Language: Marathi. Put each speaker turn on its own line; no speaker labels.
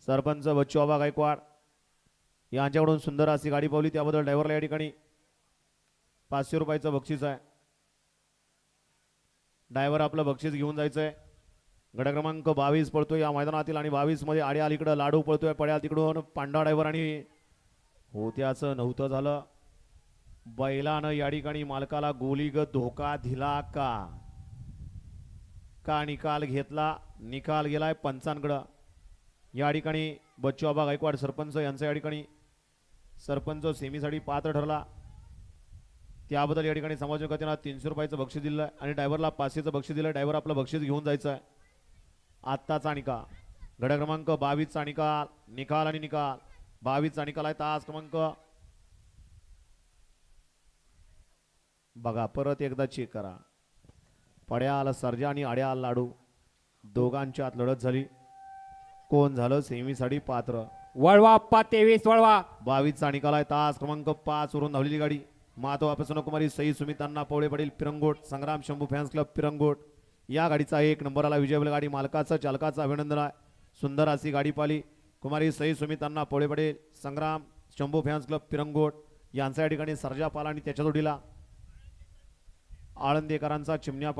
सरपंच बच्चू आबा गायकवाड यांच्याकडून सुंदर अशी गाडी पावली, त्याबद्दल ड्रायव्हरला या ठिकाणी 500 रुपयाचं बक्षीस आहे. ड्रायव्हर आपलं बक्षीस घेऊन जायचंय. गट क्रमांक 22 पळतोय या मैदानातील आणि 22 मध्ये आड्याल इकडं लाडू पळतोय, पड्याल तिकडून पांडा ड्रायव्हर आणि होत्याचं नव्हतं झालं. बैलानं या ठिकाणी मालकाला गोलीगत धोका दिला का निकाल घेतला. निकाल गेलाय पंचांकडं. या ठिकाणी बच्चू आबा गायकवाड सरपंच यांचा या ठिकाणी सरपंच सेमीसाठी पात्र ठरला, त्याबद्दल या ठिकाणी समाजकांना 300 रुपयाचं बक्षीस दिलं आणि ड्रायव्हरला 500चं बक्षीस दिलं. ड्रायव्हर आपलं बक्षीस घेऊन जायचं आहे. आत्ताचा निकाल गट क्रमांक 22चा निकाल, निकाल आणि निकाल 22चा निकाल आहे. तास क्रमांक बघा, परत एकदा चेक करा. पड्याल सर्जा आणि आड्याल लाडू दोघांच्यात लढत झाली. कोण झालं सेमीसाठी पात्र?
वळवा अप्पा 23 वळवा.
22चा निकाल आहे. तास क्रमांक 5 वरून धावलेली गाडी माधव प्रसन्न कुमारी सई सुमितांना पवळे पडेल पिरंगोट संग्राम शंभू फॅन्स क्लब पिरंगोट. या गाडीचा 1 नंबरला विजय गाडी मालकाचं चालकाचं अभिनंदन आहे. सुंदर अशी गाडी पाली कुमारी सई सुमितांना पवळे पडेल संग्राम शंभू फॅन्स क्लब पिरंगोट यांच्या या ठिकाणी सर्जा पाला आणि त्याच्या जोडीला आळंदेकरांचा चिमण्या पाल